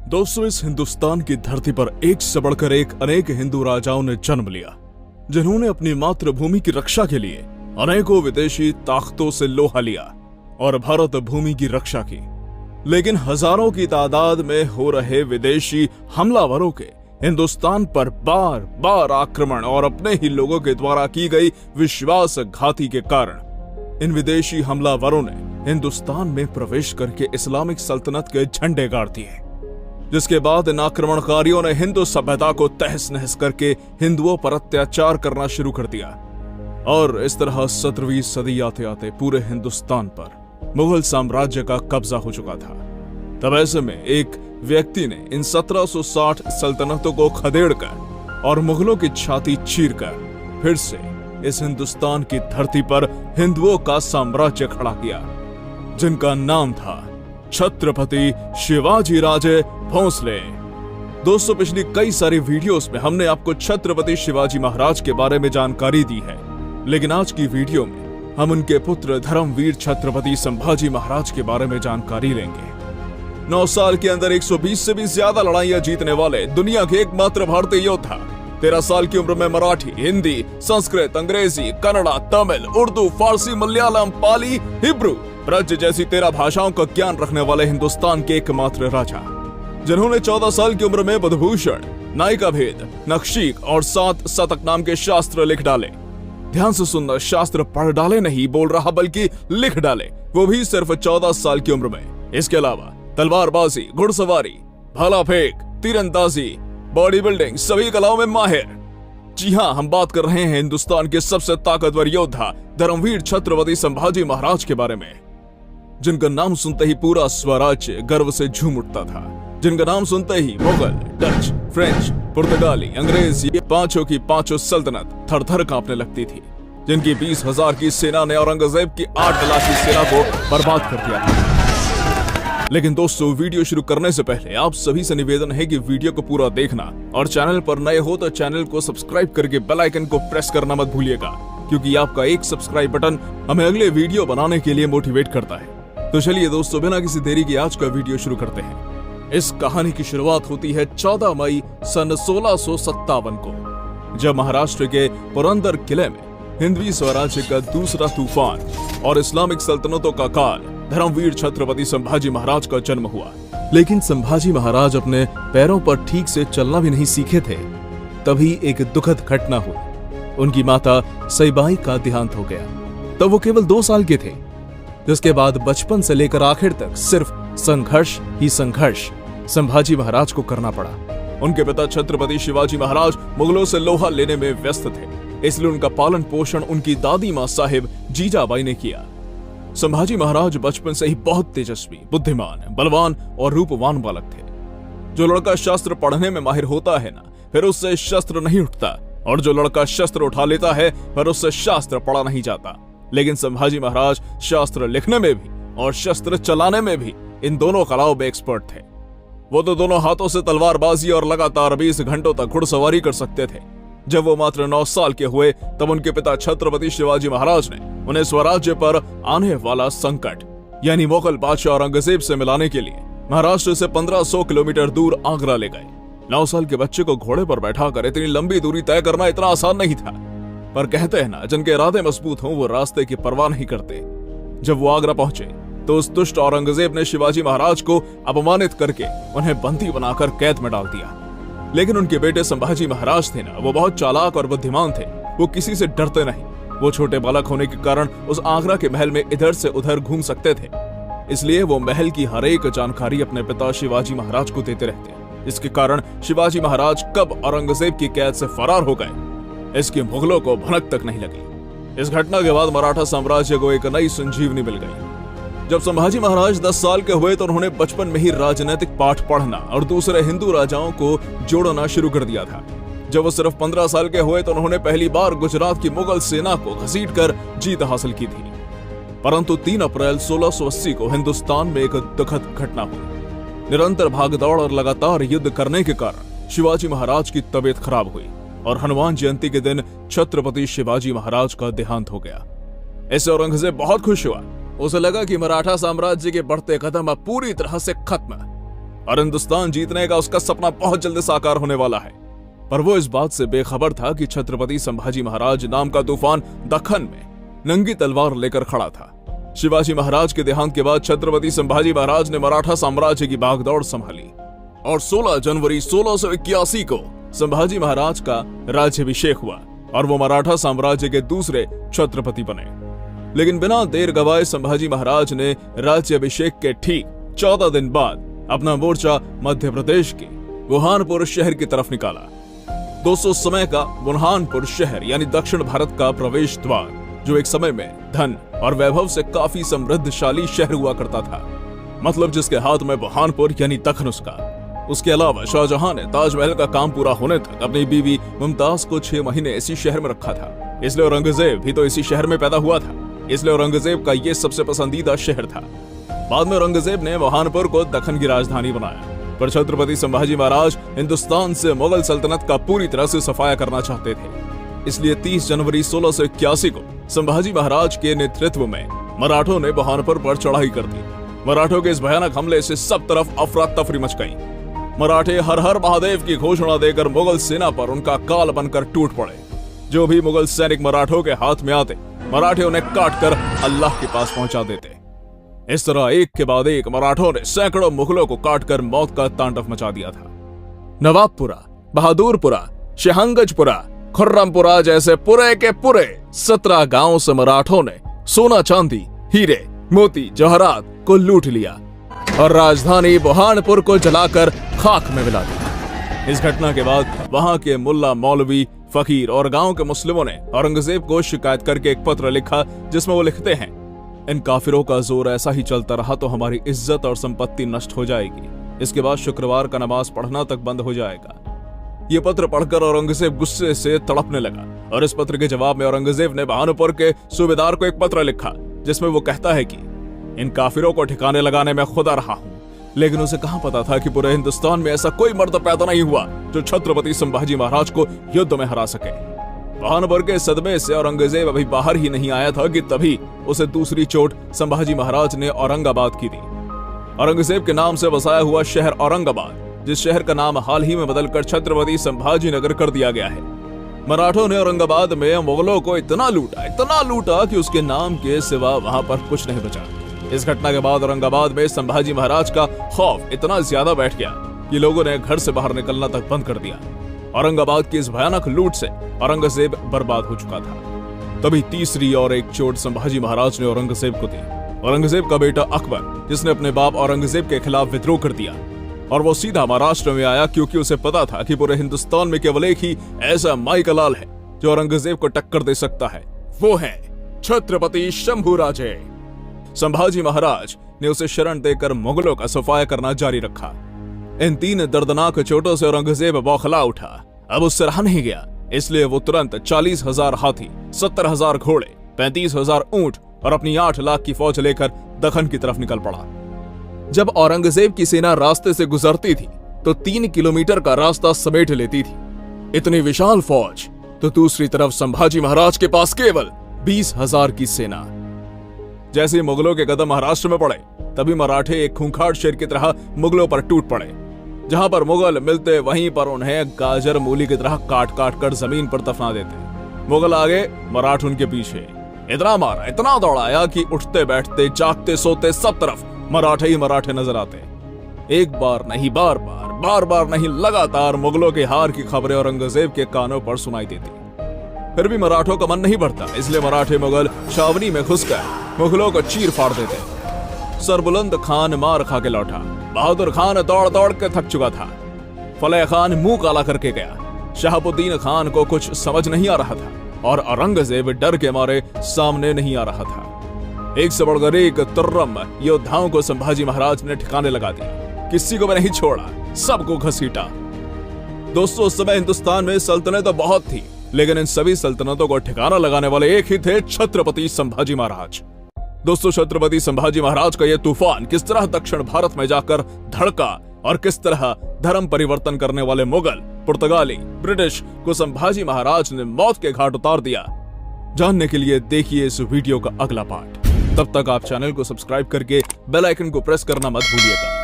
दोस्तों, इस हिंदुस्तान की धरती पर एक से बढ़कर एक अनेक हिंदू राजाओं ने जन्म लिया, जिन्होंने अपनी मातृभूमि की रक्षा के लिए अनेकों विदेशी ताकतों से लोहा लिया और भारत भूमि की रक्षा की। लेकिन हजारों की तादाद में हो रहे विदेशी हमलावरों के हिंदुस्तान पर बार बार आक्रमण और अपने ही लोगों के द्वारा की गई विश्वासघाती के कारण इन विदेशी हमलावरों ने हिंदुस्तान में प्रवेश करके इस्लामिक सल्तनत के झंडे गाड़ दिए, जिसके बाद इन आक्रमणकारियों ने हिंदू सभ्यता को तहस नहस करके हिंदुओं पर अत्याचार करना शुरू कर दिया। और इस तरह 17वीं सदी आते आते पूरे हिंदुस्तान पर मुगल साम्राज्य का कब्जा हो चुका था। तब ऐसे में एक व्यक्ति ने इन 1760 सल्तनतों को खदेड़कर और मुगलों की छाती चीरकर फिर से इस हिंदुस्तान की धरती पर हिंदुओं का साम्राज्य खड़ा किया, जिनका नाम था छत्रपति शिवाजी राजे भोंसले। दोस्तों, पिछली कई सारी वीडियोस में हमने आपको छत्रपति शिवाजी महाराज के बारे में जानकारी दी है, लेकिन आज की वीडियो में हम उनके पुत्र धर्मवीर छत्रपति संभाजी महाराज के बारे में जानकारी लेंगे। 9 साल के अंदर 120 से भी ज्यादा लड़ाइयां जीतने वाले दुनिया के एकमात्र भारतीय योद्धा, 13 साल की उम्र में मराठी, हिंदी, संस्कृत, अंग्रेजी, कन्नड़ा, तमिल, उर्दू, फारसी, मलयालम, पाली, हिब्रू, ब्रज जैसी 13 भाषाओं का ज्ञान रखने वाले हिंदुस्तान के एकमात्र राजा, जिन्होंने 14 साल की उम्र में बुधभूषण, नायिका भेद, नक्शीक और 7 शतक नाम के शास्त्र लिख डाले। ध्यान से सुनना, शास्त्र पढ़ डाले नहीं बोल रहा, बल्कि लिख डाले, वो भी सिर्फ 14 साल की उम्र में। इसके अलावा तलवारबाजी, घुड़सवारी, भाला फेंक, तीरंदाजी, बॉडी बिल्डिंग, सभी कलाओं में माहिर। जी हाँ, हम बात कर रहे हैं हिंदुस्तान के सबसे ताकतवर योद्धा धर्मवीर छत्रपति संभाजी महाराज के बारे में, जिनका नाम सुनते ही पूरा स्वराज्य गर्व से झूम उठता था, जिनका नाम सुनते ही मुगल, डच, फ्रेंच, पुर्तगाली, अंग्रेज, ये पांचों की पांचों सल्तनत थर थर कांपने लगती थी, जिनकी 20,000 की सेना ने औरंगजेब की 8 लाख की सेना को बर्बाद कर दिया था। लेकिन दोस्तों, वीडियो शुरू करने से पहले आप सभी से निवेदन है कि वीडियो को पूरा देखना और चैनल पर नए हो तो चैनल को सब्सक्राइब करके बेल आइकन को प्रेस करना मत भूलिएगा, क्योंकि आपका एक सब्सक्राइब बटन हमें अगले वीडियो बनाने के लिए मोटिवेट करता है। तो चलिए दोस्तों, बिना किसी देरी के आज का वीडियो शुरू करते हैं। इस कहानी की शुरुआत होती है 14 मई सन 1657 को, जब महाराष्ट्र के पुरंदर किले में हिंदवी स्वराज्य का दूसरा तूफान और इस्लामिक सल्तनतों का काल धर्मवीर छत्रपति संभाजी महाराज का जन्म हुआ। लेकिन संभाजी महाराज अपने पैरों पर ठीक से चलना भी नहीं सीखे थे, तभी एक दुखद घटना हुई। उनकी माता सईबाई का देहांत हो गया। तब वो केवल 2 साल के थे, जिसके बाद बचपन से लेकर आखिर तक सिर्फ संघर्ष ही संघर्ष संभाजी महाराज को करना पड़ा। उनके पिता छत्रपति शिवाजी महाराज मुगलों से लोहा लेने में व्यस्त थे, इसलिए उनका पालन पोषण उनकी दादी माँ साहिब जीजाबाई ने किया। संभाजी महाराज बचपन से ही बहुत तेजस्वी, बुद्धिमान, बलवान और रूपवान बालक थे। जो लड़का शास्त्र पढ़ने में माहिर होता है ना, फिर उससे शस्त्र नहीं उठता, और जो लड़का शस्त्र उठा लेता है फिर उससे शास्त्र पढ़ा नहीं जाता। लेकिन संभाजी महाराज शास्त्र लिखने में भी और शस्त्र चलाने में भी इन दोनों कलाओं में एक्सपर्ट थे। वो तो दोनों हाथों से तलवारबाजी और लगातार 20 घंटों तक घुड़सवारी कर सकते थे। जब वो मात्र 9 साल के हुए, तब उनके पिता छत्रपति शिवाजी महाराज ने उन्हें स्वराज्य पर आने वाला संकट यानी मुगल बादशाह औरंगजेब से मिलाने के लिए महाराष्ट्र से 1500 किलोमीटर दूर आगरा ले गए। 9 साल के बच्चे को घोड़े पर बैठाकर इतनी लंबी दूरी तय करना इतना आसान नहीं था, पर कहते हैं ना, जिनके इरादे मजबूत हों वो रास्ते की परवाह नहीं करते। जब वो आगरा पहुंचे तो उस दुष्ट औरंगजेब ने शिवाजी महाराज को अपमानित करके उन्हें बंदी बनाकर कैद में डाल दिया। लेकिन उनके बेटे संभाजी महाराज थे ना, वो बहुत चालाक और बुद्धिमान थे। वो किसी से डरते नहीं। वो छोटे बालक होने के कारण उस आगरा के महल में इधर से उधर घूम सकते थे, इसलिए वो महल की हर एक जानकारी अपने पिता शिवाजी महाराज को देते रहते। इसके कारण शिवाजी महाराज कब औरंगजेब की कैद से फरार हो गए, इसकी मुगलों को भनक तक नहीं लगी। इस घटना के बाद मराठा साम्राज्य को एक नई संजीवनी मिल गई। जब संभाजी महाराज 10 साल के हुए तो उन्होंने बचपन में ही राजनीतिक पाठ पढ़ना और दूसरे हिंदू राजाओं को जोड़ना शुरू कर दिया था। जब वो सिर्फ 15 साल के हुए तो उन्होंने पहली बार गुजरात की मुगल सेना को घसीटकर जीत हासिल की थी। परंतु 3 अप्रैल 1680 को हिंदुस्तान में एक दुखद घटना हुई। निरंतर भागदौड़ और लगातार युद्ध करने के कारण शिवाजी महाराज की तबीयत खराब हुई और हनुमान जयंती के दिन छत्रपति शिवाजी महाराज का देहांत हो गया। इससे औरंगजेब बहुत खुश हुआ। उसे लगा कि मराठा साम्राज्य के बढ़ते कदम अब पूरी तरह से खत्म। और हिंदुस्तान जीतने का उसका सपना बहुत जल्द साकार होने वाला है। पर वो इस बात से बेखबर था कि छत्रपति संभाजी महाराज नाम का तूफान दक्खन में नंगी तलवार लेकर खड़ा था। शिवाजी महाराज के देहांत के बाद छत्रपति संभाजी महाराज ने मराठा साम्राज्य की भागदौड़ संभाली और 16 जनवरी 1681 को संभाजी महाराज का राज्याभिषेक हुआ और वो मराठा साम्राज्य के दूसरे छत्रपति बने। लेकिन बिना देर गवाए संभाजी महाराज ने राज्याभिषेक के ठीक 14 दिन बाद अपना मोर्चा मध्य प्रदेश के बुरहानपुर शहर की तरफ निकाला। दोस्तों, समय का बुरहानपुर शहर यानी दक्षिण भारत का प्रवेश द्वार, जो एक समय में धन और वैभव से काफी समृद्धशाली शहर हुआ करता था, मतलब जिसके हाथ में बुरहानपुर यानी तखनुस का। उसके अलावा शाहजहां ने ताजमहल का काम पूरा होने तक अपनी बीवी मुमताज को 6 महीने इसी शहर में रखा था। इसलिए औरंगजेब भी तो इसी शहर में पैदा हुआ था, इसलिए औरंगजेब का ये सबसे पसंदीदा शहर था। बाद में औरंगजेब ने बुरहानपुर को दक्खन की राजधानी बनाया, पर छत्रपति संभाजी महाराज हिंदुस्तान से मुगल सल्तनत का पूरी तरह से सफाया करना चाहते थे। इसलिए 30 जनवरी 1681 को संभाजी महाराज के नेतृत्व में मराठों ने बुरहानपुर पर चढ़ाई कर दी। मराठों के इस भयानक हमले से सब तरफ अफरा तफरी मच गई। मराठे हर हर महादेव की घोषणा देकर मुगल सेना पर उनका काल बनकर टूट पड़े। जो भी मुगल सैनिक मराठों के हाथ में आते, मराठे उन्हें काट कर अल्लाह के पास पहुंचा देते। इस तरह एक के बाद एक मराठों ने सैकड़ों मुगलों को काटकर मौत का तांडव मचा दिया था। नवाबपुरा, बहादुरपुरा, शहंगजपुरा, खुर्रमपुरा जैसे पूरे के पूरे 17 गांवों से मराठों ने सोना, चांदी, हीरे, मोती, जवाहरात को लूट लिया और राजधानी बुरहानपुर को जलाकर खाक में मिला दिया। इस घटना के बाद वहां के मुल्ला, मौलवी, फकीर और गांव के मुस्लिमों ने औरंगजेब को शिकायत करके एक पत्र लिखा, जिसमें वो लिखते हैं, इन काफिरों का जोर ऐसा ही चलता रहा तो हमारी इज्जत और संपत्ति नष्ट हो जाएगी। इसके बाद शुक्रवार का नमाज पढ़ना तक बंद हो जाएगा। ये पत्र पढ़कर औरंगजेब गुस्से से तड़पने लगा और इस पत्र के जवाब में औरंगजेब ने बुरहानपुर के सूबेदार को एक पत्र लिखा, जिसमें वो कहता है कि इन काफिरों को ठिकाने लगाने में खुदा रहा हूं। लेकिन उसे कहां पता था कि पूरे हिंदुस्तान में ऐसा कोई मर्द पैदा नहीं हुआ जो छत्रपति संभाजी महाराज को युद्ध में हरा सके। बुरहानपुर के सदमे से औरंगजेब अभी बाहर ही नहीं आया था कि तभी उसे दूसरी चोट संभाजी महाराज ने औरंगाबाद की दी। औरंगजेब के नाम से बसाया हुआ शहर औरंगाबाद, जिस शहर का नाम हाल ही में बदलकर छत्रपति संभाजी नगर कर दिया गया है। मराठों ने औरंगाबाद में मुगलों को इतना लूटा कि उसके नाम के सिवा वहां पर कुछ नहीं बचा। इस घटना के बाद औरंगाबाद में संभाजी महाराज का खौफ इतना ज्यादा बैठ गया कि लोगों ने घर से बाहर निकलना तक बंद कर दिया। औरंगाबाद की इस भयानक लूट से औरंगजेब बर्बाद हो चुका था। तभी तीसरी और एक चोट संभाजी महाराज ने औरंगजेब को दी। औरंगजेब का बेटा अकबर, जिसने अपने बाप औरंगजेब के खिलाफ विद्रोह कर दिया और वो सीधा महाराष्ट्र में आया, क्योंकि उसे पता था कि पूरे हिंदुस्तान में केवल एक ही ऐसा माई का लाल है जो औरंगजेब को टक्कर दे सकता है, वो है छत्रपति शंभूराजे। संभाजी महाराज ने उसे शरण देकर मुगलों का सफाया करना जारी रखा। इन 3 दर्दनाक चोटों से औरंगजेब बौखला उठा। अब उससे रहा नहीं गया, इसलिए वो तुरंत 40,000 हाथी, 70,000 घोड़े, 35,000 ऊंट और अपनी 8 लाख की फौज लेकर दक्खन की तरफ निकल पड़ा। जब औरंगजेब की सेना रास्ते से गुजरती थी तो 3 किलोमीटर का रास्ता समेट लेती थी। इतनी विशाल फौज, तो दूसरी तरफ संभाजी महाराज के पास केवल 20,000 की सेना। जैसे मुगलों के कदम महाराष्ट्र में पड़े, तभी मराठे एक खूंखार शेर की तरह मुगलों पर टूट पड़े। जहां पर मुगल मिलते वहीं पर उन्हें गाजर मूली की तरह काट काट कर जमीन पर दफना देते। मुगल आगे, मराठ उनके पीछे। इतना मारा, इतना दौड़ाया कि उठते बैठते, जागते सोते सब तरफ मराठे ही मराठे नजर आते। एक बार नहीं, बार बार नहीं, लगातार मुगलों के हार की खबरें औरंगजेब के कानों पर सुनाई देती। फिर भी मराठों का मन नहीं भरता, इसलिए मराठे मुगल छावनी में घुसकर मुगलों को चीर फाड़ देते। सरबुलंद खान मार खा के लौटा। बहादुर खान दौड़ दौड़ के थक चुका था। फतेह खान मुंह काला करके गया। शहाबुद्दीन खान को कुछ समझ नहीं आ रहा था और औरंगजेब डर के मारे सामने नहीं आ रहा था। एक से बढ़कर एक तुर्रम योद्धाओं को संभाजी महाराज ने ठिकाने लगा दिया। किसी को भी नहीं छोड़ा, सबको घसीटा। दोस्तों, उस समय हिंदुस्तान में सल्तनतें तो बहुत थी, लेकिन इन सभी सल्तनतों को ठिकाना लगाने वाले एक ही थे, छत्रपति संभाजी महाराज। दोस्तों, छत्रपति संभाजी महाराज का यह तूफान किस तरह दक्षिण भारत में जाकर धड़का और किस तरह धर्म परिवर्तन करने वाले मुगल, पुर्तगाली, ब्रिटिश को संभाजी महाराज ने मौत के घाट उतार दिया, जानने के लिए देखिए इस वीडियो का अगला पार्ट। तब तक आप चैनल को सब्सक्राइब करके बेल आइकन को प्रेस करना मत भूलिएगा।